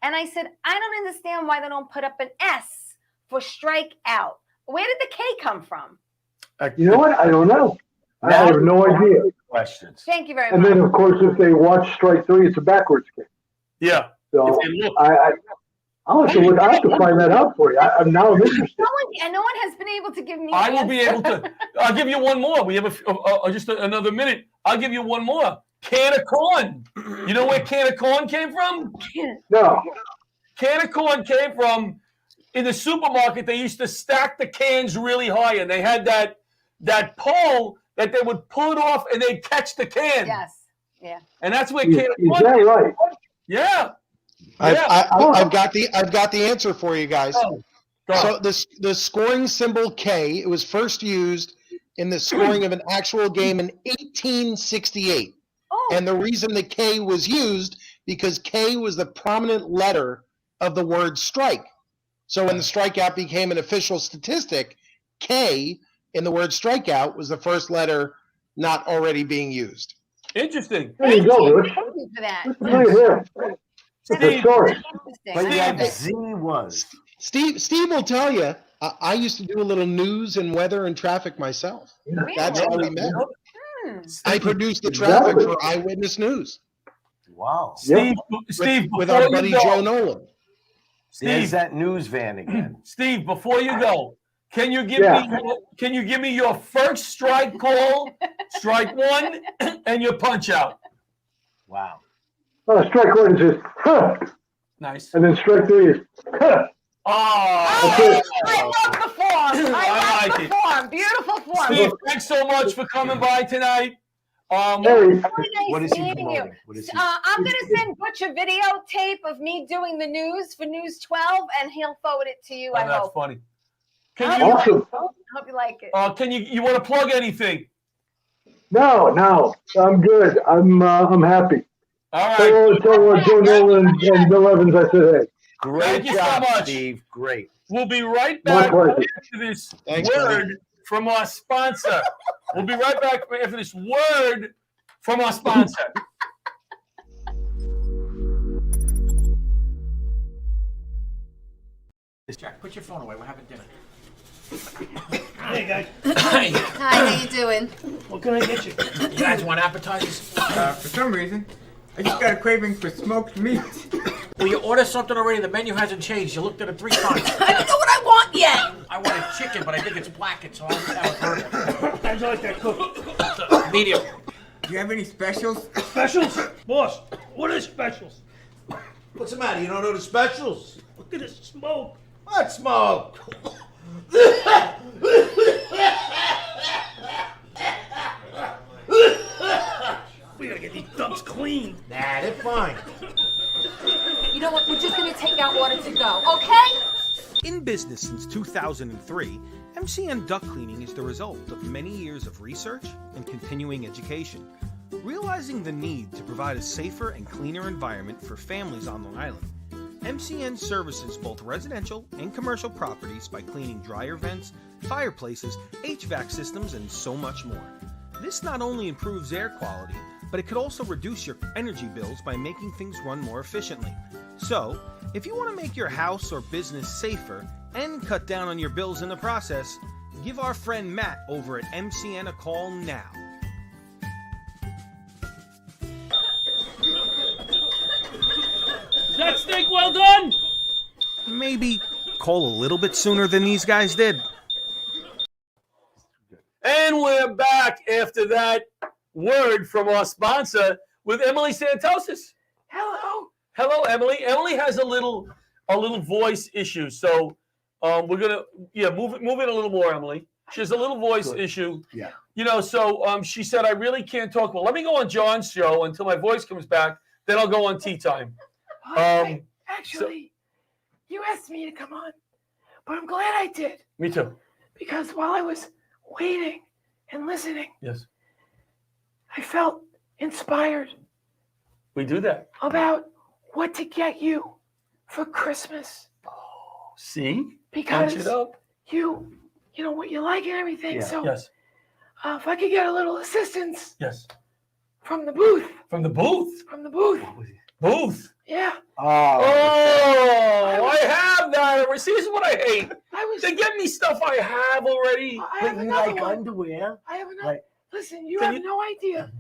And I said, I don't understand why they don't put up an S for strike out. Where did the K come from? You know what? I don't know. I have no idea. Questions. Thank you very And much. then, of course, if they watch strike 3, it's a backwards kick. Yeah. So I'll have to look. I have to find that out for you. I'm interested. No one has been able to give me. I will be able to. I'll give you one more. We have just another minute. I'll give you one more. Can of corn. You know where can of corn came from? No. Can of corn came from in the supermarket. They used to stack the cans really high, and they had that pole that they would pull it off and they'd catch the can. Yes. Yeah. And that's where can of corn. Is that right? Yeah. I've got the answer for you guys. Oh, so the scoring symbol K, it was first used in the scoring of an actual game in 1868. Oh. And the reason the K was used because K was the prominent letter of the word strike. So when the strikeout became an official statistic, K in the word strikeout was the first letter not already being used. Interesting. There you go, Rich. Thank you for that. Look here. Steve, But yeah, Z was. Steve will tell you, I used to do a little news and weather and traffic myself. Really? That's how we met. I produced the Exactly. traffic for Eyewitness News. Wow. Steve, With before our you buddy go, Joe Nolan. There's Steve, that news van again. Steve, before you go, can you give me your first strike call, strike one, and your punch out? Wow. Strike 1 is just, Nice. and then strike 3 is, Oh, I love the form. I love like the form. Beautiful form. Steve, thanks so much for coming by tonight. Hey, Really nice What is he meeting you. promoting? What is he? I'm going to send Butch a videotape of me doing the news for News 12, and he'll forward it to you, I that's hope. funny. I Can you? awesome. hope you like it. Can you want to plug anything? No, I'm good. I'm happy. All right. Tell Joe Nolan and Bill Evans I said hey. Great Thank you so job, much. Steve. Great. We'll be right My back pleasure. after this Thanks, word buddy. from our sponsor. We'll be right back after this word from our sponsor. Jack, put your phone away. We're having dinner. Hey guys. Hi. Hi, how you doing? What can I get you? You guys want appetizers? For some reason, I just got a craving for smoked meat. Well, you ordered something already. The menu hasn't changed. You looked at it 3 times. I don't know what I want yet. I wanted chicken, but I think it's blackened, so I'll have a burger. How'd you like that cooked? Medium. Do you have any specials? Specials? Boss, what are specials? What's the matter? You don't know the specials? Look at this smoke. What smoke? We gotta get these dumps clean. Nah, they're fine. You know what? We're just going to take our order to go, okay? In business since 2003, MCN Duct Cleaning is the result of many years of research and continuing education, realizing the need to provide a safer and cleaner environment for families on Long Island. MCN services both residential and commercial properties by cleaning dryer vents, fireplaces, HVAC systems, and so much more. This not only improves air quality, but it could also reduce your energy bills by making things run more efficiently. So, if you want to make your house or business safer and cut down on your bills in the process, give our friend Matt over at MCN a call now. Is that steak well done? Maybe call a little bit sooner than these guys did. And we're back after that word from our sponsor. with Emily Santosus. Hello. Hello, Emily. Emily has a little voice issue, so we're gonna move it a little more, Emily. She has a little voice issue. Yeah. So she said, I really can't talk well. Let me go on John's show until my voice comes back. Then I'll go on Tea Time. Actually, you asked me to come on, but I'm glad I did. Me too. Because while I was waiting and listening, yes, I felt inspired we do that about what to get you for Christmas. See, Because punch it up. you know what you like and everything. Yeah. So Yes. If I could get a little assistance Yes. from the booth. From the booth. From the booth. Booth. Yeah. I have that. See, this is what I hate. They get me stuff I have already. I have another one. Underwear. I have another. Listen, you Can have no idea.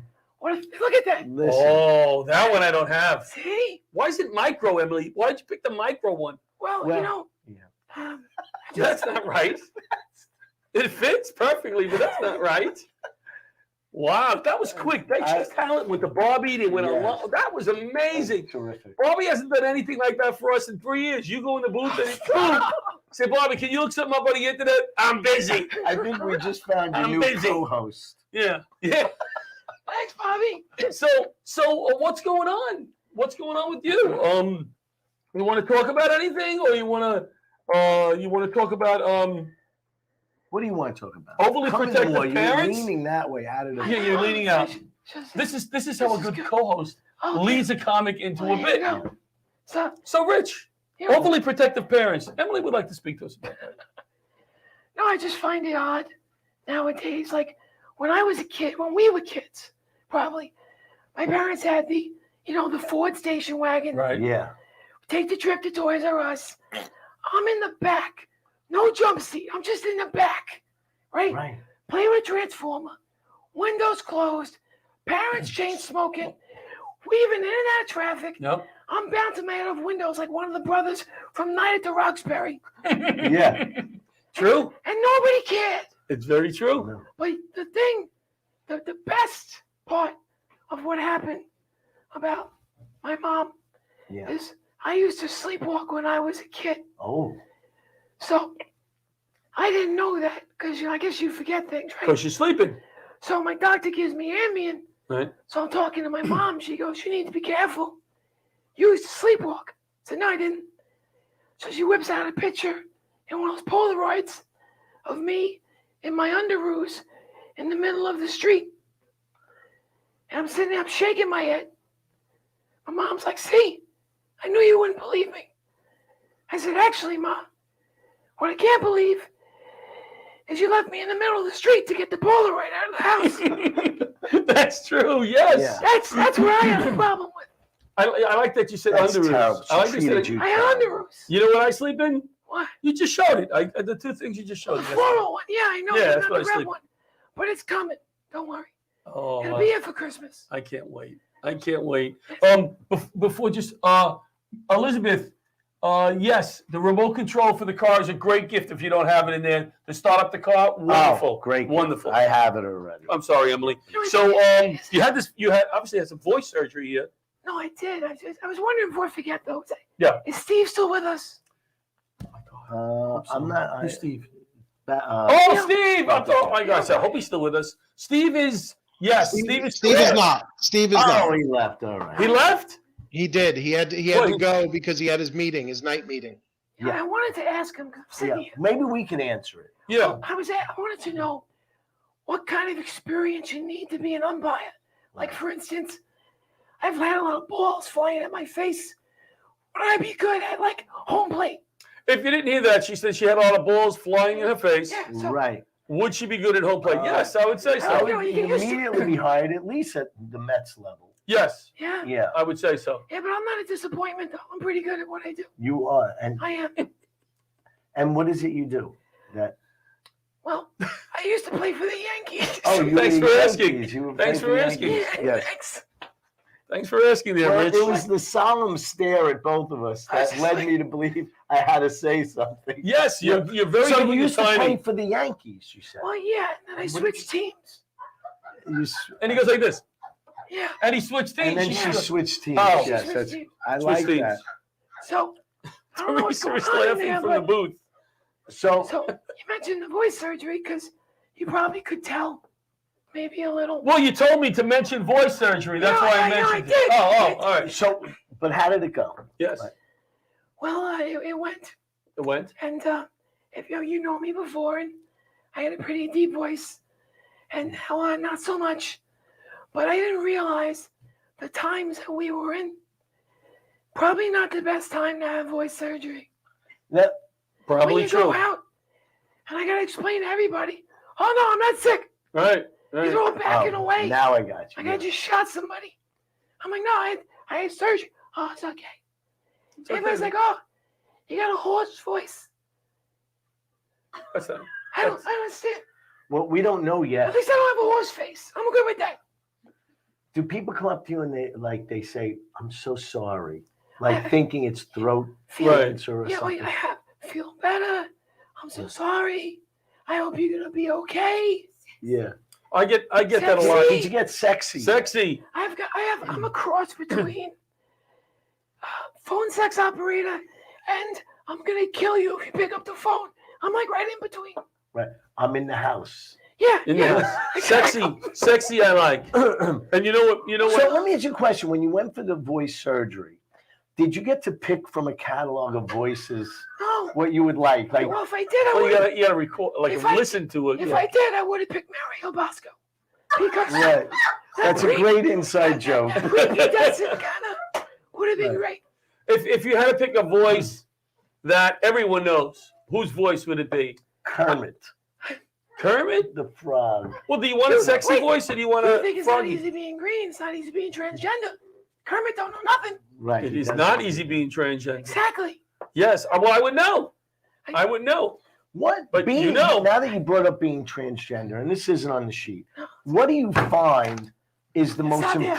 Look at that. Oh, that one I don't have. See? Why is it micro, Emily? Why'd you pick the micro one? Well, you know. That's not right. It fits perfectly, but that's not right. Wow, that was quick. She's talent with the Barbie. They went along. That was amazing. Terrific. Barbie hasn't done anything like that for us in 3 years. You go in the booth and say, Barbie, can you look something up on the internet? I'm busy. I think we just found a new co-host. Yeah. Thanks, Bobby. So what's going on? What's going on with you? You want to talk about anything, or you want to talk about What do you want to talk about? overly Come protective more. You're parents? leaning that way out of the. Yeah, you're leaning out. This is how a good co-host leads a comic into a bit. So, Rich, overly protective parents. Emily would like to speak to us about that. No, I just find it odd nowadays. Like when I was a kid, when we were kids, probably, my parents had the Ford station wagon. Right. Yeah. Take the trip to Toys R Us. I'm in the back. No jump seat. I'm just in the back. Right? Right. Play with Transformer. Windows closed. Parents chain smoking. Weaving in and out of traffic. Yep. I'm bouncing my head off windows like one of the brothers from Night at the Roxbury. Yeah. True. And nobody cared. It's very true. But the thing, the best part of what happened about my mom is I used to sleepwalk when I was a kid. Oh. So I didn't know that because I guess you forget things, right? Because you're sleeping. So my doctor gives me Ambien. Right. So I'm talking to my mom. She goes, "You need to be careful. You used to sleepwalk." I said, "No, I didn't." So she whips out a picture and one of those Polaroids of me in my underoos in the middle of the street. And I'm sitting there, I'm shaking my head. My mom's like, "See, I knew you wouldn't believe me." I said, "Actually, Ma, what I can't believe is you left me in the middle of the street to get the Polaroid out of the house." That's true. Yes. Yeah. That's where I have a problem with. I like that you said That's underoos. terrible. I like She that you said treated you I have underoos. You know what I sleep in? What? You just showed it. The two things you just showed. The me. floral one. Yeah, I know. Yeah, it's that's not what the I red sleep. one. But it's coming. Don't worry. Oh, It'll be here for Christmas. I can't wait. I can't wait. Before just Elizabeth, yes, the remote control for the car is a great gift if you don't have it in there to start up the car. Wonderful. Oh, great. Wonderful. I have it already. I'm sorry, Emily. So you had obviously had some voice surgery here. No, I did. I was wondering before I forget though. Yeah. Is Steve still with us? I'm not. Who's Steve? Steve! Oh my gosh! I hope he's still with us. Steve is Steve is not. Steve is Oh, not. he left. All right. He left. He did. He had to go because he had his meeting, his night meeting. Yeah. I wanted to ask him. 'Cause I'm sitting Yeah. here. Maybe we can answer it. Yeah. I wanted to know what kind of experience you need to be an umpire. Like for instance, I've had a lot of balls flying at my face. Would I be good at like home plate? If you didn't hear that, she said she had a lot of balls flying in her face. Yeah. So, Right. Would she be good at home plate? Yes, I would say I so. would immediately be hired at least at the Mets level. Yes, yeah. Yeah, I would say so. Yeah, but I'm not a disappointment though. I'm pretty good at what I do. you are. I am. And what is it you do? That. Well, I used to play for the Yankees. Oh, you Thanks were for the asking. Yankees. You were Thanks playing for the asking. Yankees. Yeah, Yes. thanks. Thanks for asking there, Well, Rich. it was the solemn stare at both of us that led me to believe I had to say something. Yes, you're very So good you with used your to play timing. for the Yankees, you said. Well, yeah, and then I switched teams. You And he goes like this. Yeah. And he switched teams. And then she switched teams. Oh. Yes, Switched that's, teams. I Switched like teams. that. So, I don't know what's Teresa going was on in laughing there, from the but booth. So you mentioned the voice surgery because you probably could tell maybe a little. Well, you told me to mention voice surgery. That's why I mentioned it. did. Oh, all right. So, but how did it go? Yes. Well, it went. It went. And if you know me before, and I had a pretty deep voice, and now not so much. But I didn't realize the times that we were in. Probably not the best time to have voice surgery. That probably when you true. go out, and I gotta explain to everybody. Oh no, I'm not sick. Right. They're all backing away. Now I got you. Like I just shot somebody. I'm like, no, I had surgery. Oh, it's okay. Everybody's like, oh, you got a hoarse voice. What's that? I don't understand. Well, we don't know yet. At least I don't have a horse face. I'm good with that. Do people come up to you and they say, "I'm so sorry," like thinking it's throat cancer or Yeah, something? I have. Feel better. I'm so sorry. I hope you're gonna be okay. Yeah. I get that a lot. Did you get sexy? Sexy. I'm a cross between phone sex operator and I'm gonna kill you if you pick up the phone. I'm like right in between. Right. I'm in the house. Yeah. In the house. Sexy. I like. And you know what? So let me ask you a question. When you went for the voice surgery, did you get to pick from a catalog of voices what you would like? Like, well, if I did, I Well, would. you gotta record, like listen to it. If I did, I would have picked Mario Bosco because right. That's a great inside joke. That's kind of would have been great. If you had to pick a voice that everyone knows, whose voice would it be? Kermit. Kermit the Frog. Well, do you want a sexy voice or do you want I a think it's not froggy? easy being green. It's not easy being transgender. Kermit don't know nothing. Right. It is not easy being transgender. Exactly. Yes. Well, I would know. I would know. What? But being, you know. Now that you brought up being transgender, and this isn't on the sheet, what do you find is the most not there.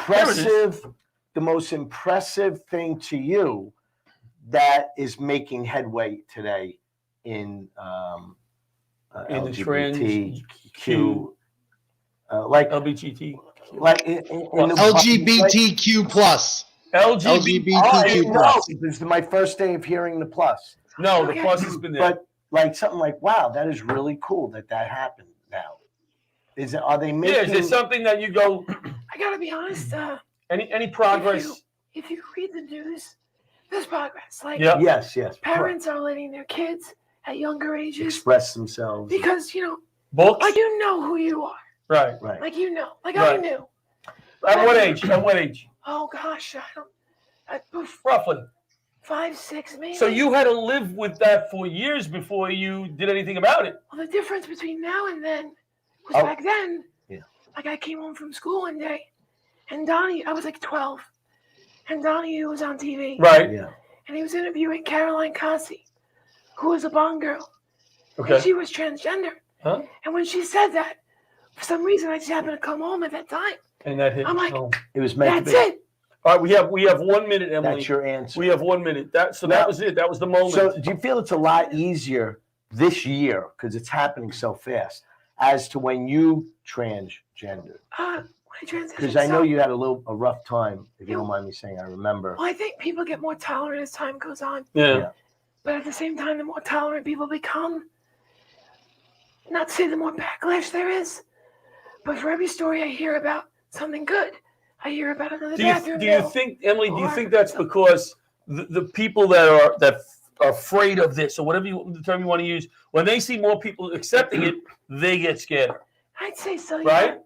impressive thing to you that is making headway today in In the LGBTQ, like LGBTQ, like in the LGBTQ plus. LGBTQ plus. This is my first day of hearing the plus. No, the plus has been there. But like something like, wow, that is really cool that happened now. Are they making? Yeah, is there something that you go? I gotta be honest. Any progress? If you read the news, there's progress. Like Yes. parents are letting their kids at younger ages Express themselves. because Books. like you know who you are. Right. Like like I Right. knew. At what age? At what age? Oh gosh, I don't. Roughly. 5, 6, maybe. So you had to live with that for years before you did anything about it. Well, the difference between now and then was back then. Yeah. Like I came home from school one day, and Donnie, I was like 12, and Donnie was on TV. Right. Yeah. And he was interviewing Caroline Kasi, who was a Bond girl. Okay. And she was transgender. Huh? And when she said that, for some reason, I just happened to come home at that time. And that hit. I'm like, home. It was meant that's to be. it. All right, we have 1 minute, Emily. That's your answer. We have 1 minute. That Now- was it. That was the moment. So do you feel it's a lot easier this year because it's happening so fast as to when you transgendered? When I transitioned. Because I know you had a rough time, if you don't mind me saying. I remember. Well, I think people get more tolerant as time goes on. Yeah. But at the same time, the more tolerant people become, not to say the more backlash there is, but for every story I hear about something good, I hear about another bathroom. Do you think, Emily? Do you think that's because the people that are afraid of this or whatever the term you want to use, when they see more people accepting it, they get scared? I'd say so. Right?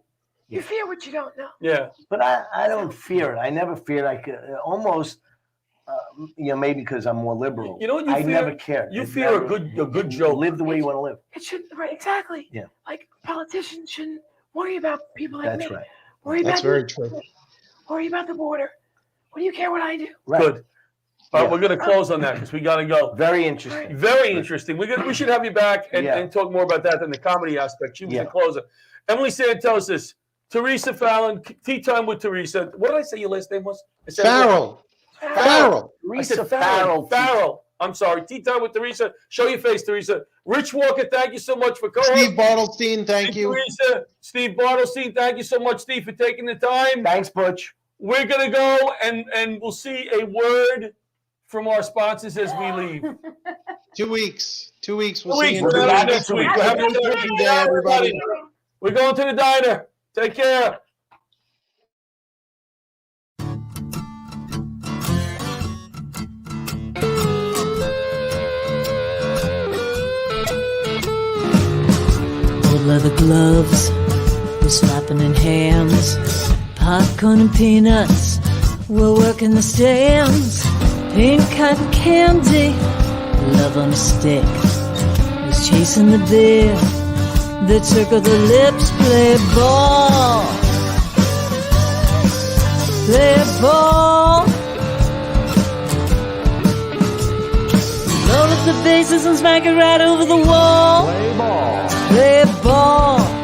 You fear what you don't know. Yeah. But I don't fear it. I never feared. I could almost, maybe because I'm more liberal. You know what you I fear? never cared. You It fear never- a good joke. Live the way you want to live. It should, right? Exactly. Yeah. Like politicians shouldn't worry about people like That's me. right. Worry That's about very true. Worry about the border. What do you care what I do? Right. Good. All right, we're going to close on that because we got to go. Very interesting. Very interesting. We should have you back and talk more about that than the comedy aspect. She was the closer. Emily Santosus, Theresa Farrell, Tea Time with Theresa. What did I say your last name was? I said Farrell. Theresa Farrell. Farrell. I'm sorry. Tea time with Theresa. Show your face, Theresa. Rich Walker, thank you so much for co-hosting. Steve Bartelstein, thank you. Theresa, Steve Bartelstein, thank you so much, Steve, for taking the time. Thanks, Butch. We're going to go and we'll see a word from our sponsors as we leave. 2 weeks. 2 weeks. We'll see you we'll in 2 be back weeks. next week. Have a good day, everybody. We're going to the diner. Take care. Old leather gloves, we're slapping in hands. Popcorn and peanuts, we're working the stands. Pink cotton candy, love on a stick. Who's chasing the beer? That circle the lips, play ball. Play ball. Roll up the bases and smack it right over the wall. Play ball. Play ball.